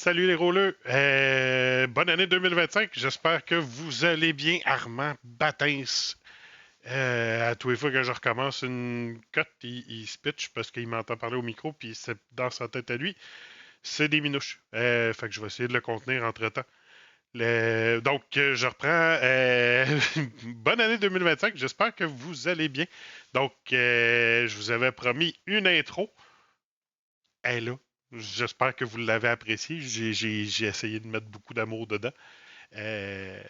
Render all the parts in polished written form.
Salut les rôleux. Bonne année 2025. J'espère que vous allez bien. Armand Batins. À tous les fois que je recommence une cote, il se pitch parce qu'il m'entend parler au micro, puis c'est dans sa tête à lui. C'est des minouches. Fait que je vais essayer de le contenir entre-temps. Donc, je reprends. Bonne année 2025. J'espère que vous allez bien. Donc, je vous avais promis une intro. Elle est là. J'espère que vous l'avez appréciée. J'ai essayé de mettre beaucoup d'amour dedans. Euh,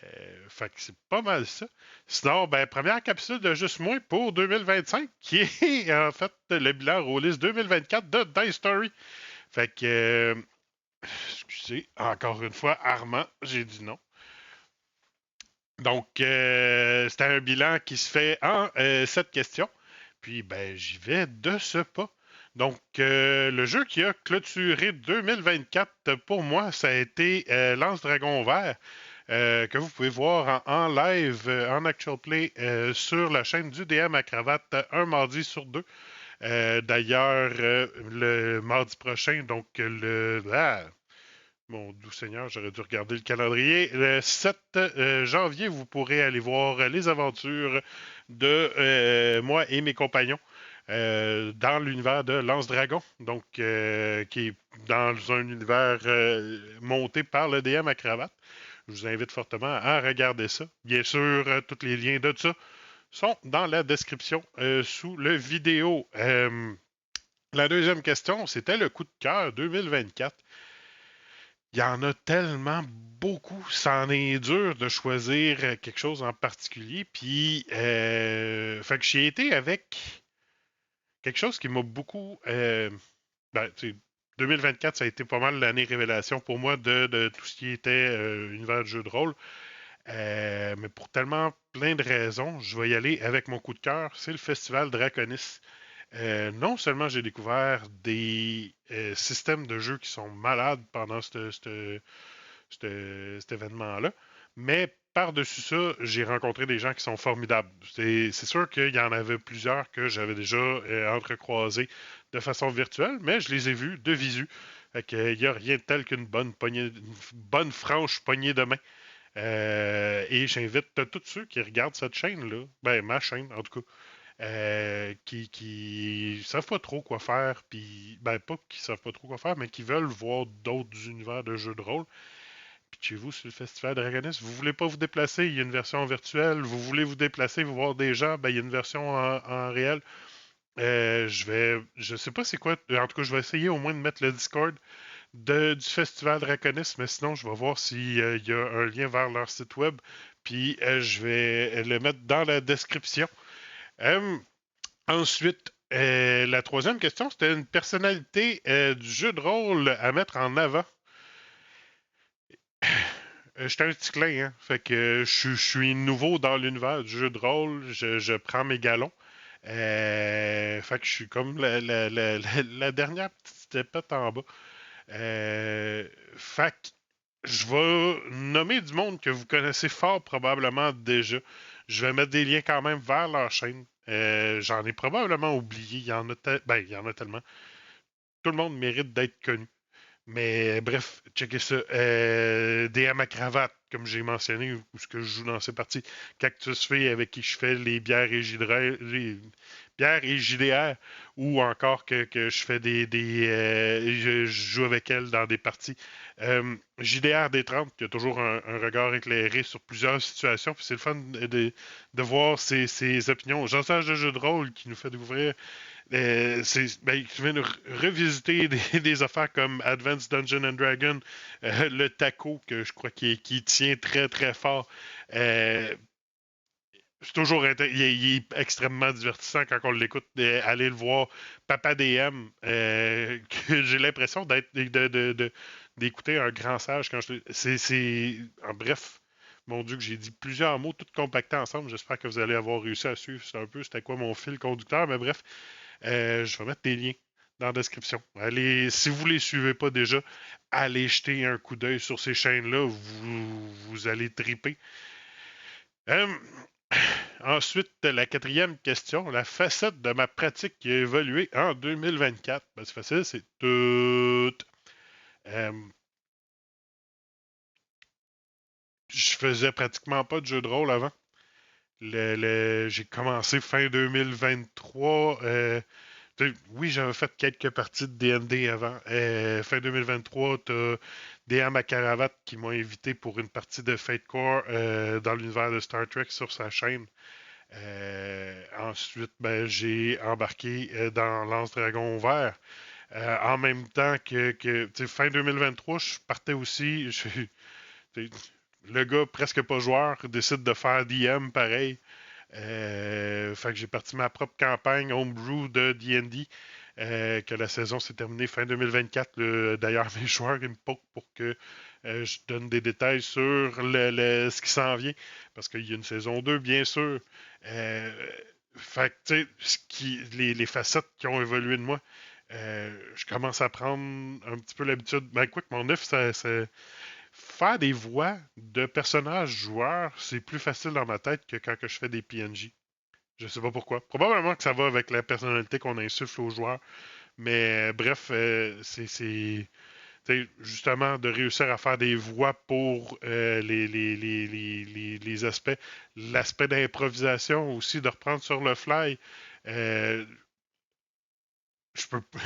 Fait que c'est pas mal ça. Sinon, ben, première capsule de Juste Moins pour 2025, qui est en fait le bilan Rollis 2024 de Die Story. Fait que, excusez, encore une fois, Armand, j'ai dit non. Donc, c'était un bilan qui se fait en 7 questions. Puis, ben, j'y vais de ce pas. Donc, le jeu qui a clôturé 2024 pour moi, ça a été Lance Dragon Vert, que vous pouvez voir en live, en actual play, sur la chaîne du DM à cravate, un mardi sur deux. D'ailleurs, le mardi prochain, donc mon doux Seigneur, j'aurais dû regarder le calendrier. Le 7 janvier, vous pourrez aller voir les aventures de moi et mes compagnons dans l'univers de Lance Dragon, donc qui est dans un univers monté par le DM à cravate. Je vous invite fortement à regarder ça. Bien sûr, tous les liens de ça sont dans la description sous le vidéo. La deuxième question, c'était le coup de cœur 2024. Il y en a tellement beaucoup, c'en est dur de choisir quelque chose en particulier. Puis, fait que j'ai été avec quelque chose qui m'a beaucoup. Ben, tu sais, 2024, ça a été pas mal l'année révélation pour moi de tout ce qui était univers de jeu de rôle. Mais pour tellement plein de raisons, je vais y aller avec mon coup de cœur. C'est le Festival Draconis. Non seulement j'ai découvert des systèmes de jeu qui sont malades pendant cet événement-là. Mais par-dessus ça, j'ai rencontré des gens qui sont formidables. C'est sûr qu'il y en avait plusieurs que j'avais déjà entrecroisés de façon virtuelle, mais je les ai vus de visu. Fait qu'il n'y a rien de tel qu'une bonne poignée, une bonne franche poignée de main. Et j'invite tous ceux qui regardent cette chaîne-là, ben ma chaîne en tout cas, qui savent pas trop quoi faire, puis ben pas qui savent pas trop quoi faire, mais qui veulent voir d'autres univers de jeux de rôle. Puis chez vous, sur le Festival Dragoness, vous voulez pas vous déplacer, il y a une version virtuelle. Vous voulez vous déplacer, vous voir des gens, ben, il y a une version en réel. Je sais pas c'est quoi. En tout cas, je vais essayer au moins de mettre le Discord du Festival Draconnis, mais sinon, je vais voir s'il y a un lien vers leur site web. Puis je vais le mettre dans la description. Euh, Ensuite, la troisième question, c'était une personnalité du jeu de rôle à mettre en avant. J'étais un petit clin, hein. Fait que je suis nouveau dans l'univers du jeu de rôle. Je prends mes galons. Fait que je suis comme la dernière petite épette en bas. Fait que je vais nommer du monde que vous connaissez fort probablement déjà. Je vais mettre des liens quand même vers leur chaîne. J'en ai probablement oublié. Il y en a tellement. Tout le monde mérite d'être connu. Mais bref, checkez ça. DM à cravate, comme j'ai mentionné, ou ce que je joue dans ces parties. Cactus Fée, avec qui je fais les bières et bières et JDR, ou encore que je fais je joue avec elle dans des parties. JDR des 30, qui a toujours un regard éclairé sur plusieurs situations, puis c'est le fun de voir ses opinions. Jean-Serge de jeu de rôle qui nous fait découvrir tu viens de revisiter des affaires comme Advanced Dungeon and Dragon, le taco, que je crois qui tient très très fort. C'est toujours il est extrêmement divertissant quand on l'écoute. Aller le voir, Papa DM, que j'ai l'impression d'écouter un grand sage quand en bref. Mon Dieu, que j'ai dit plusieurs mots, tout compactés ensemble. J'espère que vous allez avoir réussi à suivre. C'est un peu, c'était quoi mon fil conducteur, mais bref. Je vais mettre des liens dans la description. Allez, si vous ne les suivez pas déjà, allez jeter un coup d'œil sur ces chaînes-là. Vous allez triper. Euh, Ensuite, la quatrième question, la facette de ma pratique qui a évolué en 2024. Ben, c'est facile, c'est tout. je faisais pratiquement pas de jeu de rôle avant. J'ai commencé fin 2023. Oui, j'avais fait quelques parties de D&D avant. Fin 2023, t'as DM à Caravat qui m'ont invité pour une partie de Fate Core dans l'univers de Star Trek sur sa chaîne. Ensuite, ben, j'ai embarqué dans Lance Dragon Vert. En même temps que fin 2023, je partais aussi. Le gars presque pas joueur décide de faire DM pareil. Fait que j'ai parti ma propre campagne homebrew de D&D, que la saison s'est terminée fin 2024. D'ailleurs, mes joueurs ils me poquent pour que je donne des détails sur ce qui s'en vient, parce qu'il y a une saison 2, bien sûr. Euh, Fait que, tu sais, les facettes qui ont évolué de moi, je commence à prendre un petit peu l'habitude. Ben, quoi que mon œuf, faire des voix de personnages joueurs, c'est plus facile dans ma tête que quand que je fais des PNJ. Je sais pas pourquoi. Probablement que ça va avec la personnalité qu'on insuffle aux joueurs. Mais bref, justement de réussir à faire des voix pour les aspects. L'aspect d'improvisation aussi, de reprendre sur le fly. Euh,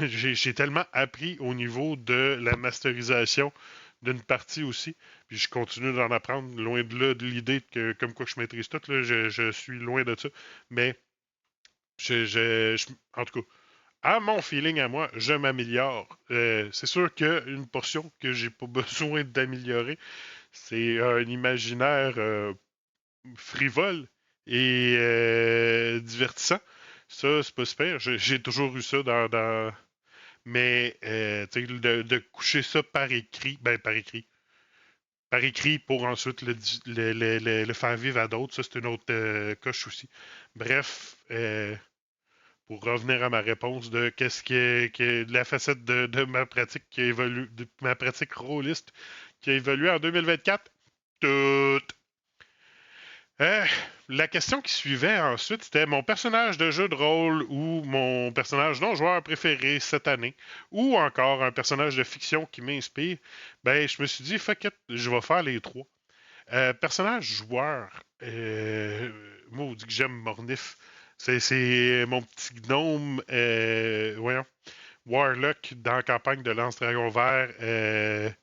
j'ai tellement appris au niveau de la masterisation d'une partie aussi. Puis je continue d'en apprendre, loin de là de l'idée que comme quoi je maîtrise tout, là, je suis loin de ça. Mais en tout cas, à mon feeling à moi, je m'améliore. C'est sûr qu'une portion que j'ai pas besoin d'améliorer, c'est un imaginaire frivole et divertissant. Ça, c'est pas super. J'ai toujours eu ça mais tu sais, de coucher ça par écrit, par écrit pour ensuite le faire vivre à d'autres, ça c'est une autre coche aussi. Bref, pour revenir à ma réponse de qu'est-ce de la facette de ma pratique qui évolue, de ma pratique rôliste qui a évolué en 2024, tout. Euh, la question qui suivait ensuite, c'était mon personnage de jeu de rôle ou mon personnage non-joueur préféré cette année, ou encore un personnage de fiction qui m'inspire. Ben, je me suis dit, fuck it, je vais faire les trois. Personnage joueur, maudit que j'aime Mornif. C'est mon petit gnome, voyons, Warlock dans la campagne de Lance Dragon Vert.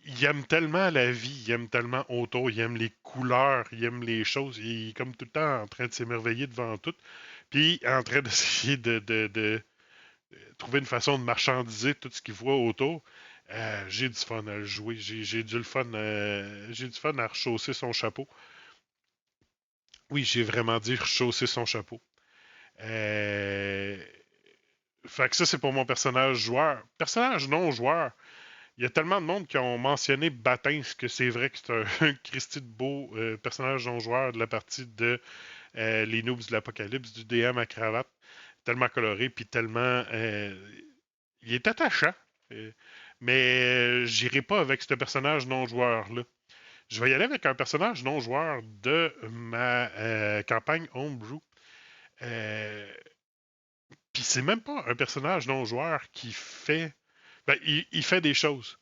Il aime tellement la vie, il aime tellement autour, il aime les couleurs, il aime les choses. Il est comme tout le temps en train de s'émerveiller devant tout. Puis en train d'essayer de trouver une façon de marchandiser tout ce qu'il voit autour. J'ai du fun à le jouer. J'ai du fun à rechausser son chapeau. Oui, j'ai vraiment dit rechausser son chapeau. Euh, Fait que ça, c'est pour mon personnage joueur. Personnage non joueur. Il y a tellement de monde qui ont mentionné Batin, que c'est vrai que c'est un Christy de beau personnage non joueur de la partie de Les Noobs de l'Apocalypse, du DM à cravate. Tellement coloré, puis tellement. Il est attachant. Euh, mais j'irai pas avec ce personnage non joueur-là. Je vais y aller avec un personnage non joueur de ma campagne Homebrew. Euh, Puis c'est même pas un personnage non joueur qui fait. Ben, il fait des choses.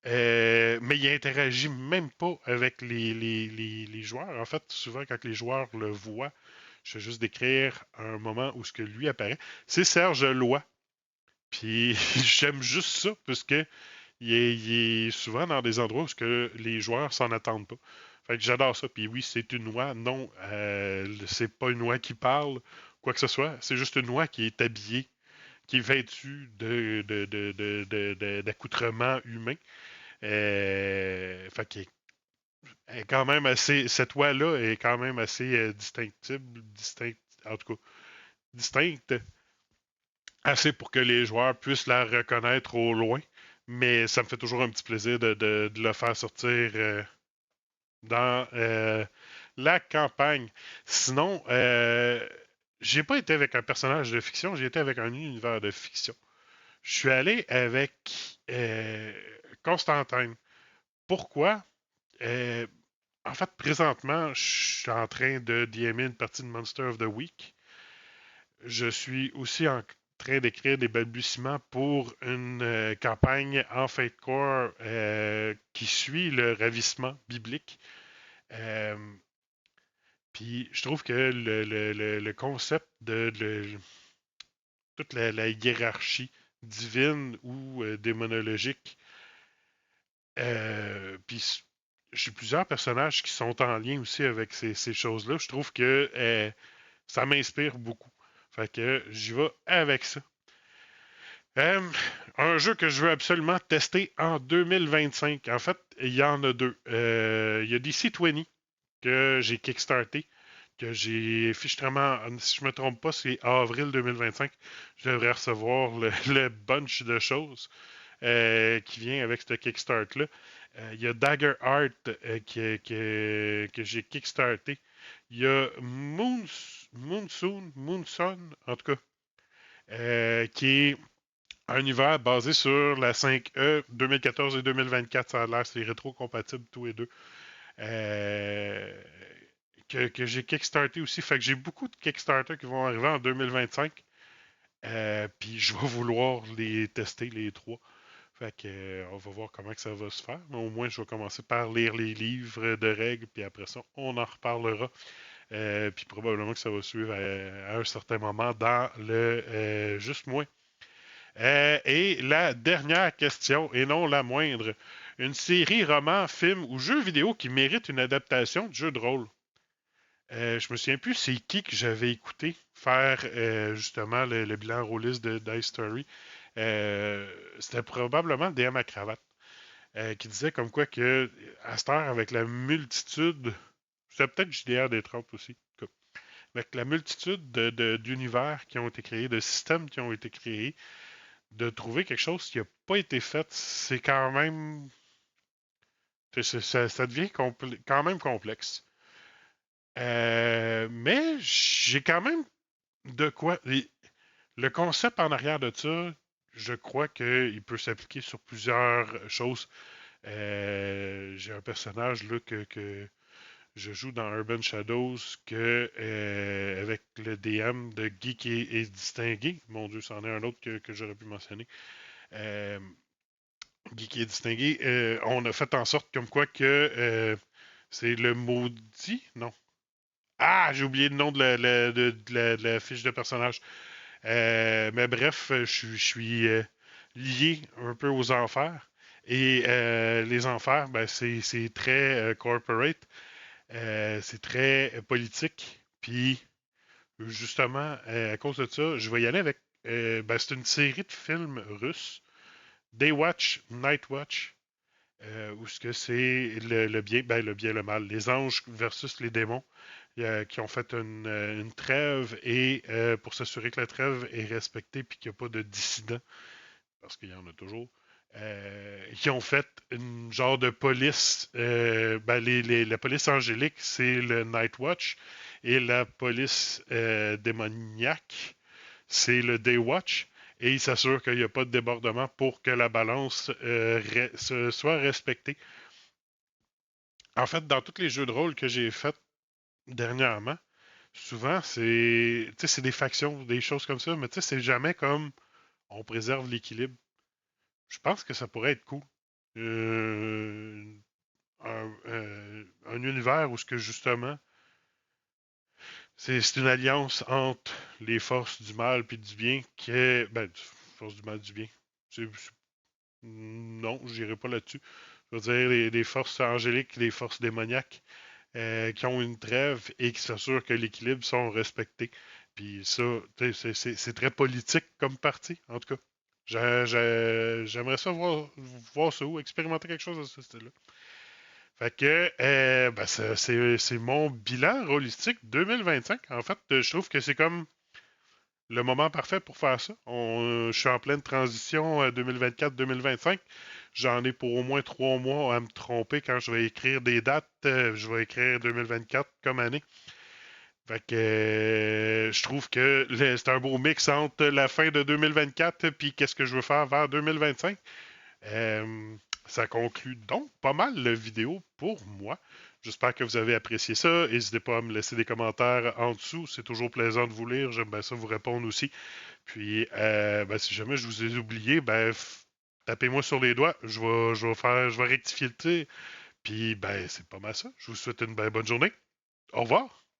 Mais il interagit même pas avec les joueurs. En fait, souvent, quand les joueurs le voient, je vais juste décrire un moment où ce que lui apparaît. C'est Serge Loi. Puis j'aime juste ça, puisque il est souvent dans des endroits où ce que les joueurs s'en attendent pas. Fait que j'adore ça. Puis oui, c'est une oie. Non, c'est pas une oie qui parle, quoi que ce soit. C'est juste une oie qui est habillée, qui est vêtue d'accoutrements humains. Fait qu'elle est quand même assez. Cette oie-là est quand même assez distinctible, en tout cas, distincte, assez pour que les joueurs puissent la reconnaître au loin. Mais ça me fait toujours un petit plaisir de le faire sortir dans la campagne. Sinon, j'ai pas été avec un personnage de fiction, j'ai été avec un univers de fiction. Je suis allé avec Constantine. Pourquoi? Euh, En fait, présentement, je suis en train de DMer une partie de Monster of the Week. Je suis aussi train d'écrire des balbutiements pour une campagne en fin de corps qui suit le ravissement biblique. Euh, Puis je trouve que le concept de toute la hiérarchie divine ou démonologique, puis j'ai plusieurs personnages qui sont en lien aussi avec ces choses-là. Je trouve que ça m'inspire beaucoup. Fait que j'y vais avec ça. Euh, un jeu que je veux absolument tester en 2025. En fait, il y en a deux. Il y a DC 20 que j'ai kickstarté, que j'ai fichtrement, si je me trompe pas, c'est avril 2025. Je devrais recevoir le bunch de choses qui vient avec ce Kickstart-là. Il y a Dagger Art que j'ai kickstarté. Il y a Moonson, en tout cas, qui est un univers basé sur la 5E 2014 et 2024. Ça a l'air, c'est rétro-compatible tous les deux. Euh, que j'ai kickstarté aussi. Fait que j'ai beaucoup de Kickstarter qui vont arriver en 2025. Puis je vais vouloir les tester, les trois. Fait que on va voir comment que ça va se faire. Mais au moins, je vais commencer par lire les livres de règles, puis après ça, on en reparlera. Puis probablement que ça va suivre à un certain moment dans le juste moins. Et la dernière question, et non la moindre, une série, roman, film ou jeu vidéo qui mérite une adaptation de jeu de rôle. Je me souviens plus c'est qui que j'avais écouté faire justement le bilan rôliste de Dice Story. C'était probablement le DM à cravate qui disait comme quoi que à cette heure, avec la multitude, c'était peut-être JDR des 30 aussi, en tout cas, avec la multitude d'univers qui ont été créés, de systèmes qui ont été créés, de trouver quelque chose qui n'a pas été fait, c'est quand même. Ça devient quand même complexe. Mais j'ai quand même de quoi. Le concept en arrière de ça, je crois qu'il peut s'appliquer sur plusieurs choses. J'ai un personnage là, que je joue dans Urban Shadows avec le DM de Geek et Distingué. Mon Dieu, c'en est un autre que j'aurais pu mentionner. Euh, Geek et Distingué, on a fait en sorte comme quoi que c'est le maudit, non. Ah, j'ai oublié le nom de la fiche de personnage. Mais bref, je suis lié un peu aux enfers. Et les enfers, ben, c'est très corporate, c'est très politique. Puis, justement, à cause de ça, je vais y aller avec. Ben, c'est une série de films russes, Daywatch, Nightwatch, où ce que c'est le bien, ben, le bien, le mal, les anges versus les démons qui ont fait une trêve et pour s'assurer que la trêve est respectée puis qu'il n'y a pas de dissidents, parce qu'il y en a toujours, qui ont fait une genre de police. Ben, la police angélique, c'est le Night Watch et la police démoniaque, c'est le Day Watch. Et ils s'assurent qu'il n'y a pas de débordement pour que la balance soit respectée. En fait, dans tous les jeux de rôle que j'ai faits dernièrement, souvent, c'est des factions, des choses comme ça, mais c'est jamais comme on préserve l'équilibre. Je pense que ça pourrait être cool. Euh, un univers où ce que justement, c'est une alliance entre les forces du mal puis du bien qui est. Ben, forces du mal du bien. Non, je n'irai pas là-dessus. Je veux dire, les forces angéliques, les forces démoniaques qui ont une trêve et qui s'assurent que l'équilibre sont respectés. Puis ça, c'est très politique comme parti, en tout cas. J'aimerais ça voir ça où, expérimenter quelque chose de ce style-là. Fait que ben, c'est mon bilan holistique 2025. En fait, je trouve que c'est comme le moment parfait pour faire ça. Je suis en pleine transition 2024-2025. J'en ai pour au moins 3 mois à me tromper quand je vais écrire des dates. Je vais écrire 2024 comme année. Fait que je trouve que c'est un beau mix entre la fin de 2024 puis qu'est-ce que je veux faire vers 2025. Ça conclut donc pas mal la vidéo pour moi. J'espère que vous avez apprécié ça. N'hésitez pas à me laisser des commentaires en dessous. C'est toujours plaisant de vous lire. J'aime bien ça vous répondre aussi. Puis, ben, si jamais je vous ai oublié, ben, tapez-moi sur les doigts. Je vais rectifier le tir. Puis, ben, c'est pas mal ça. Je vous souhaite une ben, bonne journée. Au revoir.